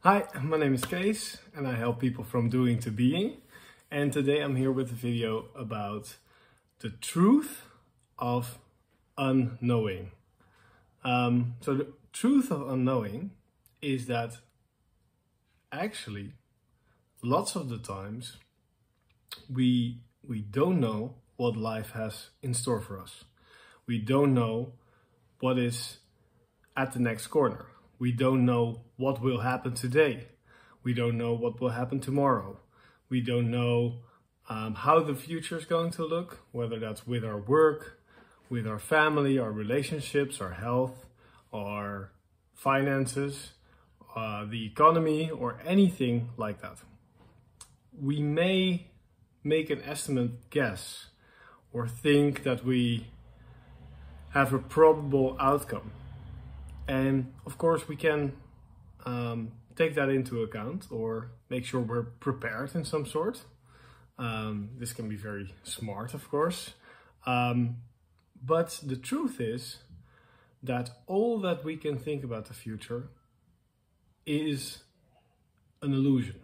Hi, my name is Kees and I help people from doing to being. And today I'm here with a video about the truth of unknowing. So the truth of unknowing is that actually lots of the times we don't know what life has in store for us. We don't know what is at the next corner. We don't know what will happen today. We don't know what will happen tomorrow. We don't know how the future is going to look, whether that's with our work, with our family, our relationships, our health, our finances, the economy, or anything like that. We may make an estimate guess or think that we have a probable outcome. And of course we can take that into account or make sure we're prepared in some sort. This can be very smart, of course. But the truth is that all that we can think about the future is an illusion.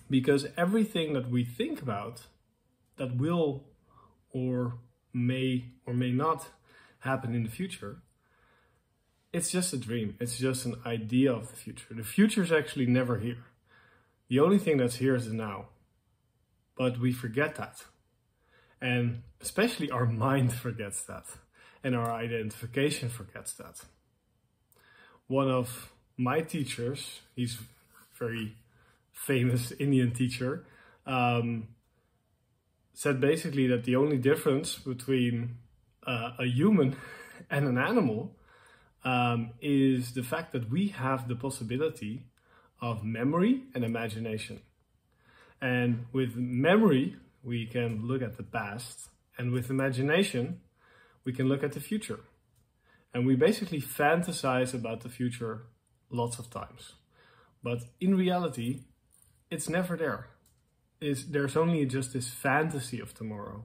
Because everything that we think about that will or may not happen in the future, it's just a dream. It's just an idea of the future. The future is actually never here. The only thing that's here is the now. But we forget that. And especially our mind forgets that. And our identification forgets that. One of my teachers, he's a very famous Indian teacher, said basically that the only difference between a human and an animal is the fact that we have the possibility of memory and imagination. And with memory, we can look at the past, and with imagination, we can look at the future. And we basically fantasize about the future lots of times. But in reality, it's never there. There's only just this fantasy of tomorrow.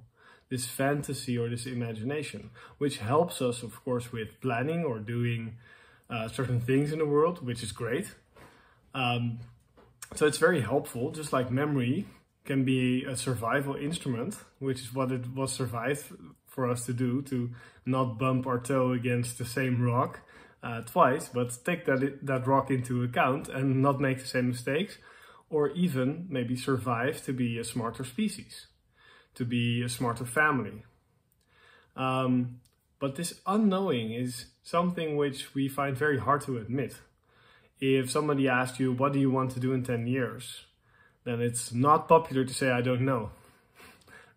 This fantasy or this imagination, which helps us, of course, with planning or doing certain things in the world, which is great. So it's very helpful, just like memory can be a survival instrument, which is what it was survived for us to do, to not bump our toe against the same rock twice, but take that rock into account and not make the same mistakes, or even maybe survive to be a smarter species, to be a smarter family. But this unknowing is something which we find very hard to admit. If somebody asks you, what do you want to do in 10 years? Then it's not popular to say, I don't know,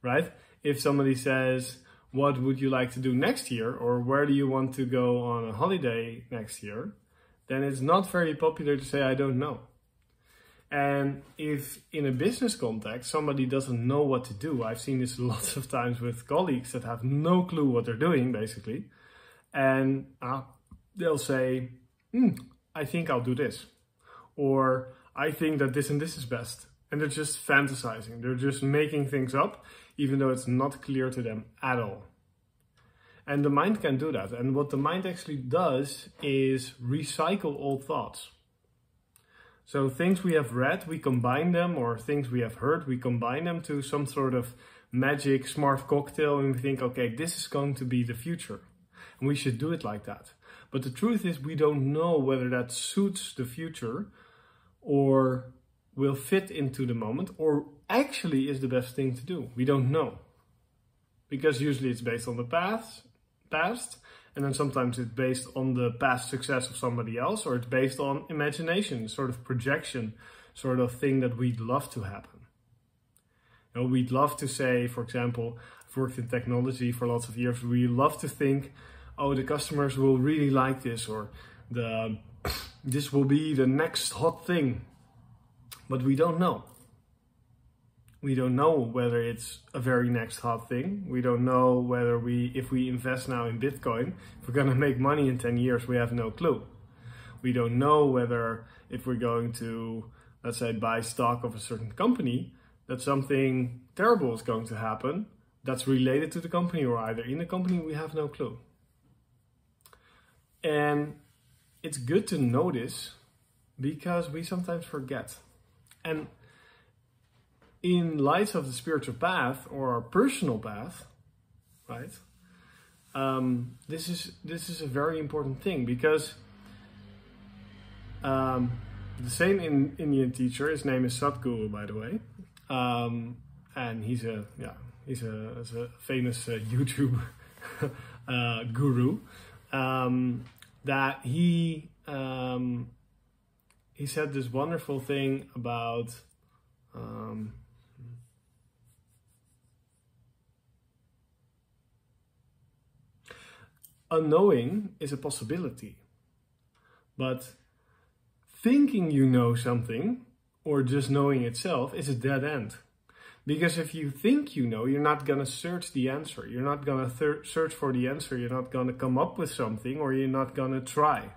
right? If somebody says, what would you like to do next year? Or where do you want to go on a holiday next year? Then it's not very popular to say, I don't know. And if in a business context, somebody doesn't know what to do, I've seen this lots of times with colleagues that have no clue what they're doing, basically. And they'll say, I think I'll do this. Or I think that this and this is best. And they're just fantasizing. They're just making things up, even though it's not clear to them at all. And the mind can do that. And what the mind actually does is recycle old thoughts. So things we have read, we combine them, or things we have heard, we combine them to some sort of magic smart cocktail, and we think, okay, this is going to be the future. And we should do it like that. But the truth is, we don't know whether that suits the future or will fit into the moment or actually is the best thing to do. We don't know. Because usually it's based on the past, and then sometimes it's based on the past success of somebody else, or it's based on imagination, sort of projection, sort of thing that we'd love to happen. You know, we'd love to say, for example, I've worked in technology for lots of years, we love to think, oh, the customers will really like this, or this will be the next hot thing. But we don't know. We don't know whether it's a very next hot thing. We don't know whether if we invest now in Bitcoin, if we're going to make money in 10 years, we have no clue. We don't know whether if we're going to, let's say, buy stock of a certain company, that something terrible is going to happen that's related to the company or either in the company, we have no clue. And it's good to notice because we sometimes forget. And in light of the spiritual path or our personal path, right? This is a very important thing, because the same Indian teacher, his name is Sadhguru, by the way, and he's a famous YouTube guru. That he said this wonderful thing about unknowing is a possibility, but thinking you know something or just knowing itself is a dead end. Because if you think you know, you're not going to search the answer. You're not going to search for the answer. You're not going to come up with something, or you're not going to try.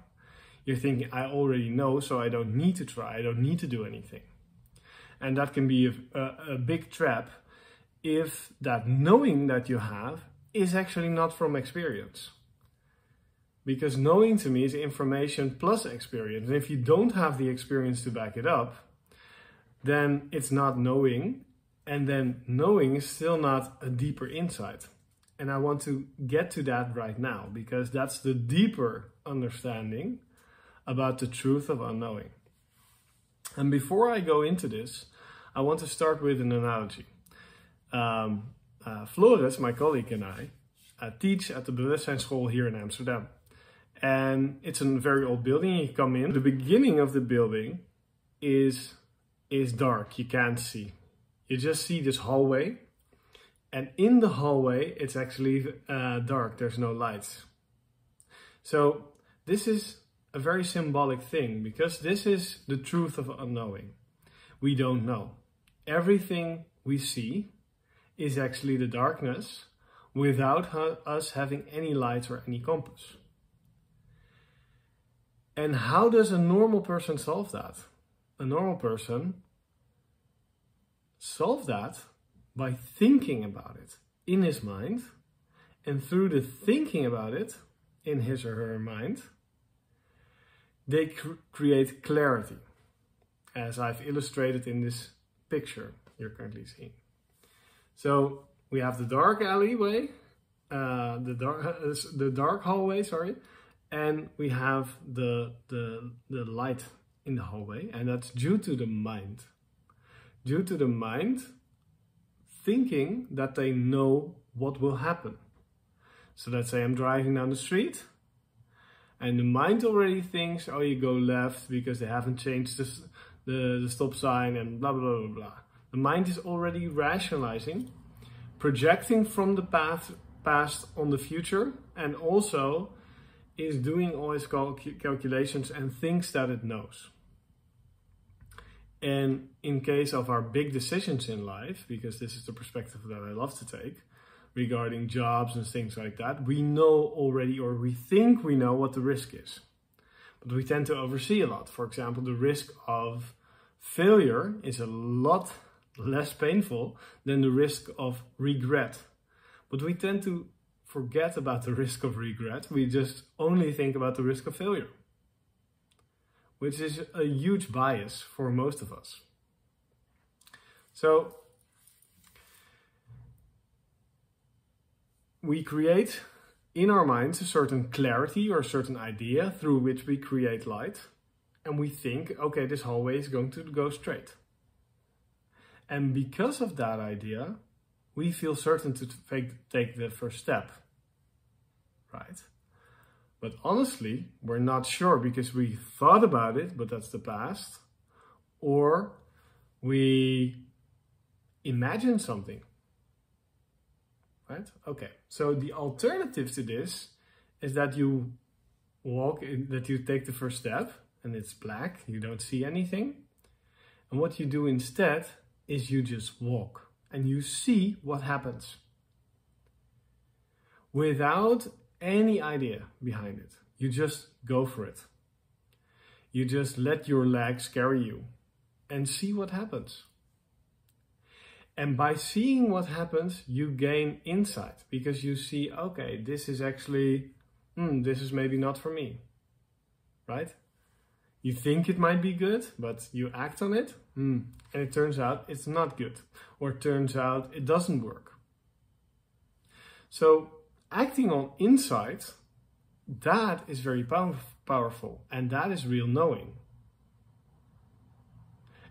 You're thinking, I already know, so I don't need to try. I don't need to do anything. And that can be a big trap if that knowing that you have is actually not from experience. Because knowing to me is information plus experience. And if you don't have the experience to back it up, then it's not knowing. And then knowing is still not a deeper insight. And I want to get to that right now, because that's the deeper understanding about the truth of unknowing. And before I go into this, I want to start with an analogy. Floris, my colleague, and I teach at the Bewustzijnsschool here in Amsterdam. And it's a very old building. You come in, the beginning of the building is dark. You can't see. You just see this hallway, and in the hallway it's actually dark. There's no lights. So this is a very symbolic thing, because this is the truth of unknowing. We don't know. Everything we see is actually the darkness without us having any lights or any compass. And how does a normal person solve that? A normal person solve that by thinking about it in his mind, and through the thinking about it in his or her mind, they create clarity, as I've illustrated in this picture you're currently seeing. So we have the dark alleyway, the dark hallway, sorry, and we have the light in the hallway, and that's due to the mind. Due to the mind thinking that they know what will happen. So let's say I'm driving down the street, and the mind already thinks, oh, you go left because they haven't changed the stop sign and blah, blah, blah, blah. The mind is already rationalizing, projecting from the past on the future, and also is doing all its calculations and thinks that it knows. And in case of our big decisions in life, because this is the perspective that I love to take, regarding jobs and things like that, we know already, or we think we know what the risk is. But we tend to oversee a lot. For example, the risk of failure is a lot less painful than the risk of regret. But we tend to forget about the risk of regret. We just only think about the risk of failure, which is a huge bias for most of us. So we create in our minds a certain clarity or a certain idea through which we create light. And we think, okay, this hallway is going to go straight. And because of that idea, we feel certain to take the first step, right? But honestly, we're not sure because we thought about it, but that's the past. Or we imagine something, right? Okay, so the alternative to this is that you that you take the first step and it's black, you don't see anything. And what you do instead is you just walk and you see what happens without any idea behind it. You just go for it. You just let your legs carry you and see what happens. And by seeing what happens, you gain insight because you see, okay, this is actually, this is maybe not for me, right? You think it might be good, but you act on it, and it turns out it's not good, or it turns out it doesn't work. So acting on insight, that is very powerful, and that is real knowing.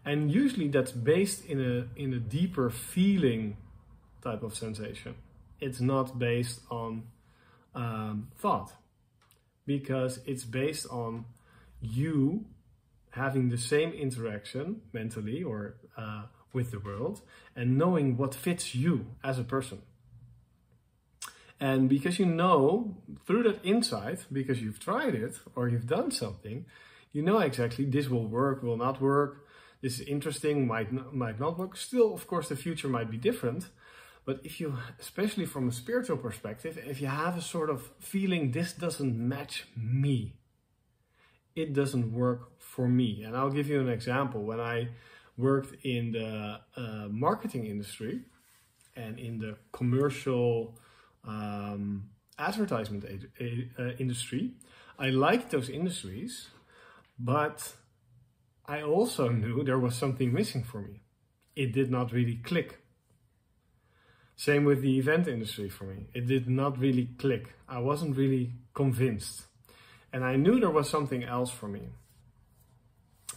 And usually that's based in a deeper feeling type of sensation. It's not based on thought, because it's based on you having the same interaction mentally or with the world, and knowing what fits you as a person. And because you know through that insight, because you've tried it or you've done something, you know exactly this will work, will not work, this is interesting, might not work. Still, of course, the future might be different. But if you, especially from a spiritual perspective, if you have a sort of feeling this doesn't match me, it doesn't work for me. And I'll give you an example. When I worked in the marketing industry and in the commercial advertisement industry, I liked those industries, but I also knew there was something missing for me. It did not really click. Same with the event industry for me. It did not really click. I wasn't really convinced. And I knew there was something else for me.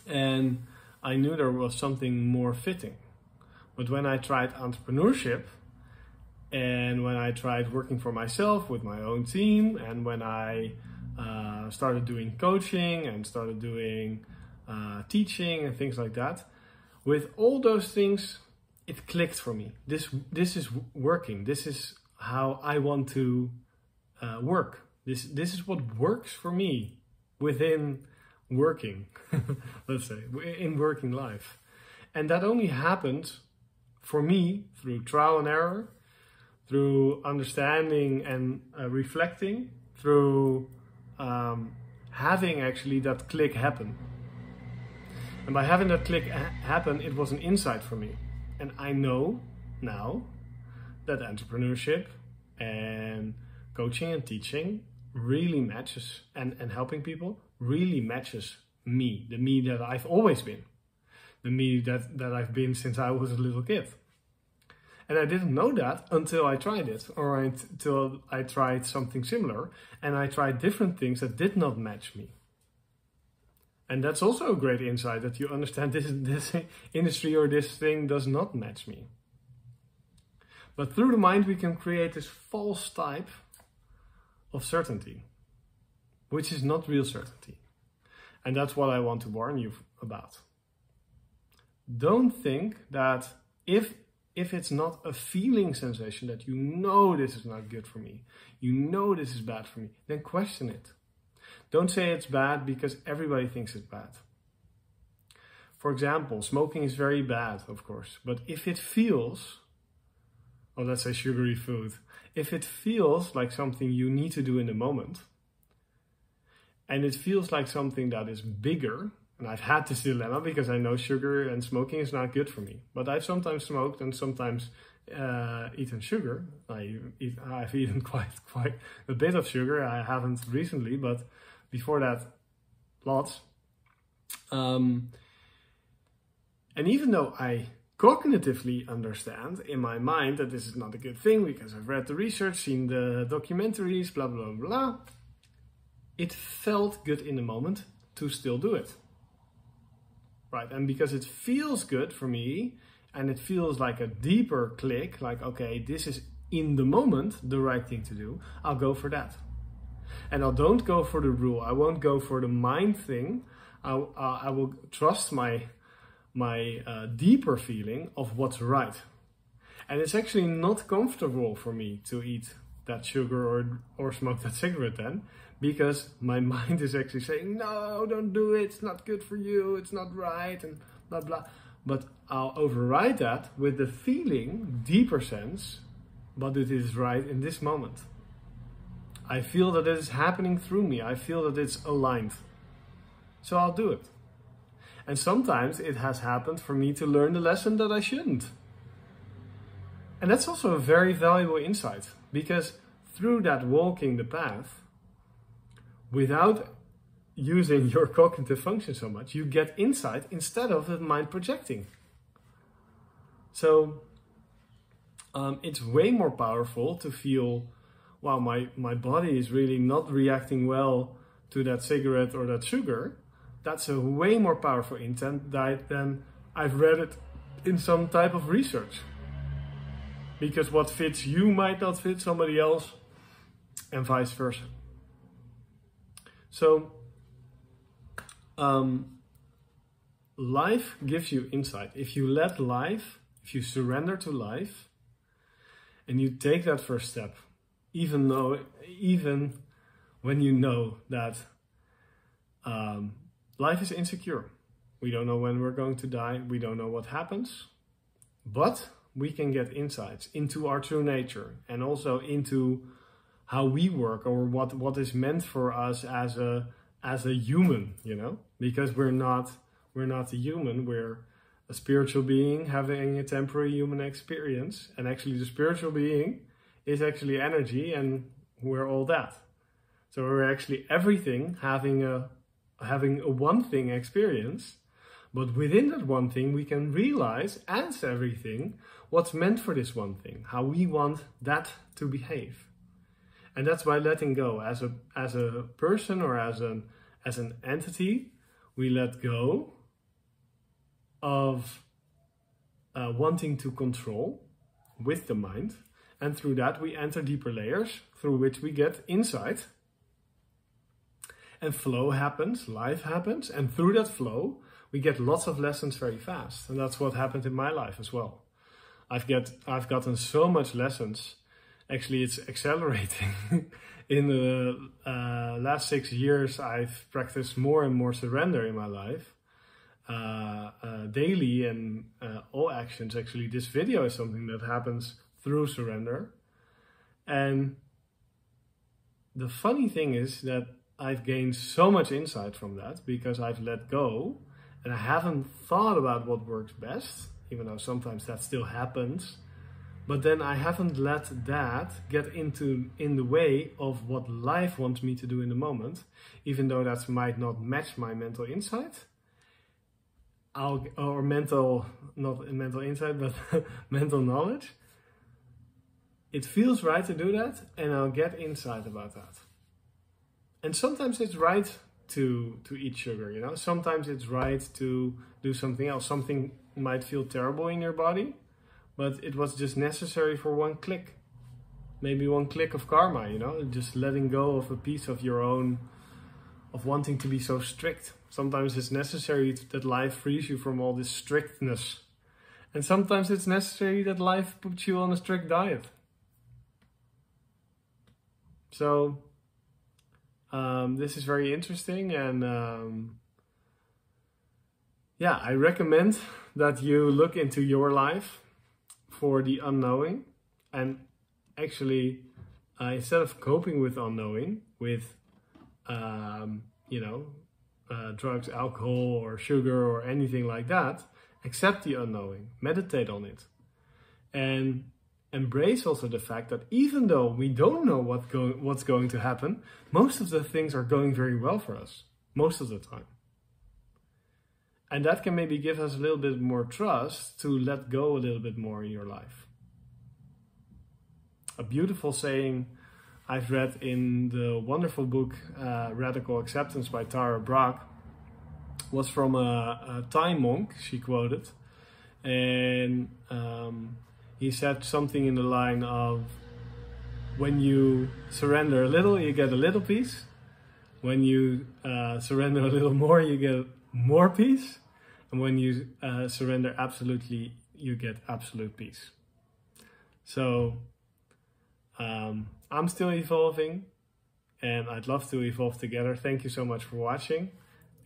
And I knew there was something more fitting. But when I tried entrepreneurship, and when I tried working for myself with my own team, and when I started doing coaching and started doing teaching and things like that, with all those things, it clicked for me. This is working. This is how I want to work. This is what works for me within working, let's say, in working life. And that only happened for me through trial and error, through understanding and reflecting, through having actually that click happen. And by having that click happen, it was an insight for me. And I know now that entrepreneurship and coaching and teaching really matches, and helping people really matches me, the me that I've always been, the me that I've been since I was a little kid. And I didn't know that until I tried it, or until I tried something similar, and I tried different things that did not match me. And that's also a great insight, that you understand this industry or this thing does not match me. But through the mind we can create this false type of certainty, which is not real certainty. And that's what I want to warn you about. Don't think that if it's not a feeling sensation, that you know this is not good for me, you know this is bad for me, then question it. Don't say it's bad because everybody thinks it's bad. For example, smoking is very bad, of course, but if it feels, or let's say sugary food, if it feels like something you need to do in the moment, and it feels like something that is bigger, and I've had this dilemma because I know sugar and smoking is not good for me, but I've sometimes smoked and sometimes eaten sugar. I've eaten quite a bit of sugar. I haven't recently, but before that, lots. And even though I cognitively understand in my mind that this is not a good thing because I've read the research, seen the documentaries, blah, blah, blah, it felt good in the moment to still do it. Right? And because it feels good for me, and it feels like a deeper click, like, okay, this is in the moment the right thing to do, I'll go for that. And I don't go for the rule. I won't go for the mind thing. I will trust my deeper feeling of what's right. And it's actually not comfortable for me to eat that sugar or smoke that cigarette then, because my mind is actually saying, no, don't do it, it's not good for you, it's not right, and blah, blah. But I'll override that with the feeling, deeper sense, but it is right in this moment. I feel that it is happening through me. I feel that it's aligned. So I'll do it. And sometimes it has happened for me to learn the lesson that I shouldn't. And that's also a very valuable insight, because through that walking the path, without using your cognitive function so much, you get insight instead of the mind projecting. So it's way more powerful to feel, wow, my body is really not reacting well to that cigarette or that sugar. That's a way more powerful insight than I've read it in some type of research. Because what fits you might not fit somebody else, and vice versa. So, life gives you insight. If you let life, if you surrender to life, and you take that first step, even when you know that life is insecure. We don't know when we're going to die. We don't know what happens. But we can get insights into our true nature and also into how we work, or what is meant for us as a human, you know? Because we're not a human, we're a spiritual being having a temporary human experience. And actually the spiritual being is actually energy, and we're all that. So we're actually everything having a one thing experience, but within that one thing we can realize as everything what's meant for this one thing, how we want that to behave. And that's by letting go. As a person or as an entity, we let go of wanting to control with the mind, and through that we enter deeper layers through which we get insight. And flow happens, life happens, and through that flow, we get lots of lessons very fast. And that's what happened in my life as well. I've gotten so much lessons. Actually, it's accelerating. In the last 6 years, I've practiced more and more surrender in my life. Daily and all actions. Actually, this video is something that happens through surrender. And the funny thing is that I've gained so much insight from that because I've let go and I haven't thought about what works best, even though sometimes that still happens. But then I haven't let that get in the way of what life wants me to do in the moment, even though that might not match my mental insight. Not mental insight, but mental knowledge. It feels right to do that, and I'll get insight about that. And sometimes it's right to eat sugar, you know. Sometimes it's right to do something else. Something might feel terrible in your body, but it was just necessary for one click. Maybe one click of karma, you know, just letting go of a piece of your own, of wanting to be so strict. Sometimes it's necessary that life frees you from all this strictness. And sometimes it's necessary that life puts you on a strict diet. So, this is very interesting, and yeah, I recommend that you look into your life for the unknowing, and actually instead of coping with unknowing with drugs, alcohol or sugar or anything like that, accept the unknowing, meditate on it, and embrace also the fact that even though we don't know what's going to happen, most of the things are going very well for us, most of the time. And that can maybe give us a little bit more trust to let go a little bit more in your life. A beautiful saying I've read in the wonderful book Radical Acceptance by Tara Brach was from a Thai monk, she quoted. And he said something in the line of, when you surrender a little, you get a little peace. When you surrender a little more, you get more peace. And when you surrender absolutely, you get absolute peace. So I'm still evolving, and I'd love to evolve together. Thank you so much for watching,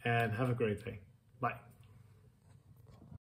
and have a great day. Bye.